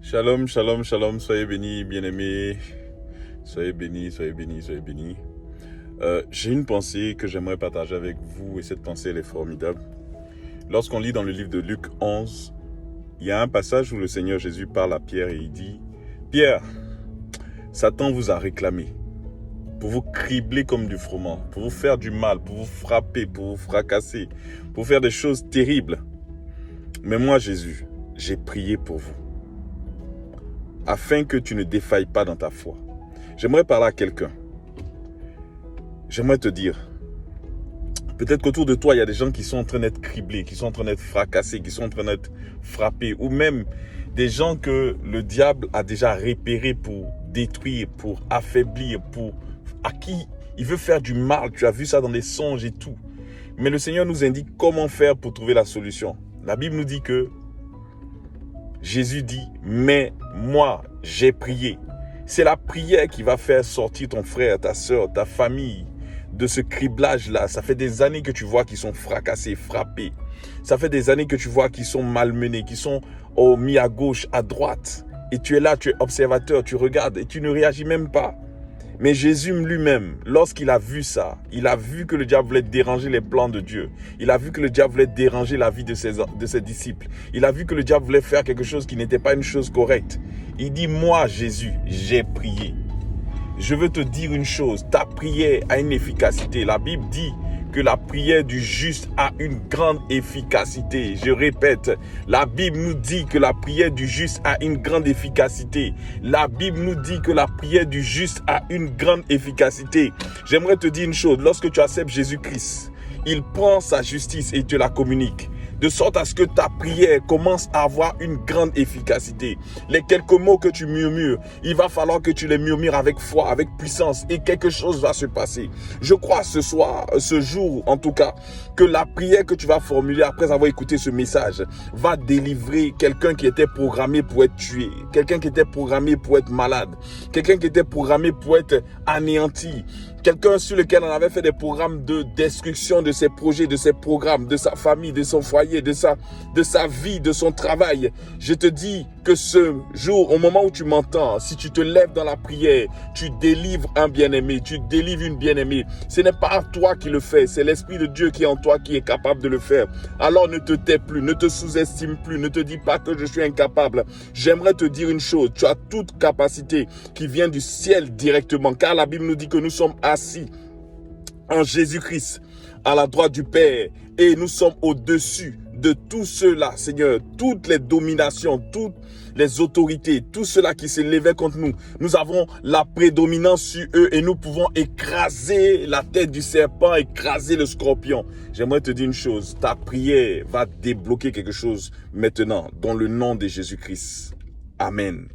Shalom, shalom, shalom, soyez bénis, bien-aimés. Soyez bénis, soyez bénis, soyez bénis. J'ai une pensée que j'aimerais partager avec vous et cette pensée, elle est formidable. Lorsqu'on lit dans le livre de Luc 11, il y a un passage où le Seigneur Jésus parle à Pierre et il dit « Pierre, Satan vous a réclamé pour vous cribler comme du froment, pour vous faire du mal, pour vous frapper, pour vous fracasser, pour faire des choses terribles. Mais moi, Jésus, j'ai prié pour vous, afin que tu ne défailles pas dans ta foi. » J'aimerais parler à quelqu'un. J'aimerais te dire, peut-être qu'autour de toi, il y a des gens qui sont en train d'être criblés, qui sont en train d'être fracassés, qui sont en train d'être frappés, ou même des gens que le diable a déjà repérés pour détruire, pour affaiblir, à qui il veut faire du mal. Tu as vu ça dans les songes et tout. Mais le Seigneur nous indique comment faire pour trouver la solution. La Bible nous dit que Jésus dit, mais moi, j'ai prié. C'est la prière qui va faire sortir ton frère, ta soeur, ta famille de ce criblage-là. Ça fait des années que tu vois qu'ils sont fracassés, frappés. Ça fait des années que tu vois qu'ils sont malmenés, qu'ils sont mis à gauche, à droite. Et tu es là, tu es observateur, tu regardes et tu ne réagis même pas. Mais Jésus lui-même, lorsqu'il a vu ça, il a vu que le diable voulait déranger les plans de Dieu. Il a vu que le diable voulait déranger la vie de ses disciples. Il a vu que le diable voulait faire quelque chose qui n'était pas une chose correcte. Il dit, moi Jésus, j'ai prié. Je veux te dire une chose, ta prière a une efficacité. La Bible dit que la prière du juste a une grande efficacité. Je répète, la Bible nous dit que la prière du juste a une grande efficacité. La Bible nous dit que la prière du juste a une grande efficacité. J'aimerais te dire une chose, lorsque tu acceptes Jésus-Christ, il prend sa justice et te la communique. De sorte à ce que ta prière commence à avoir une grande efficacité. Les quelques mots que tu murmures, il va falloir que tu les murmures avec foi, avec puissance et quelque chose va se passer. Je crois ce soir, ce jour en tout cas, que la prière que tu vas formuler après avoir écouté ce message va délivrer quelqu'un qui était programmé pour être tué, quelqu'un qui était programmé pour être malade, quelqu'un qui était programmé pour être anéanti, quelqu'un sur lequel on avait fait des programmes de destruction de ses projets, de ses programmes, de sa famille, de son foyer, de sa vie, de son travail. Je te dis que ce jour, au moment où tu m'entends, si tu te lèves dans la prière, tu délivres un bien-aimé, tu délivres une bien-aimée. Ce n'est pas toi qui le fais, c'est l'Esprit de Dieu qui est en toi qui est capable de le faire. Alors ne te tais plus, ne te sous-estime plus, ne te dis pas que je suis incapable. J'aimerais te dire une chose, tu as toute capacité qui vient du ciel directement, car la Bible nous dit que nous sommes assis en Jésus-Christ, à la droite du Père, et nous sommes au-dessus de tout cela, Seigneur, toutes les dominations, toutes les autorités, tout cela qui s'élevait contre nous. Nous avons la prédominance sur eux et nous pouvons écraser la tête du serpent, écraser le scorpion. J'aimerais te dire une chose, ta prière va débloquer quelque chose maintenant, dans le nom de Jésus-Christ. Amen.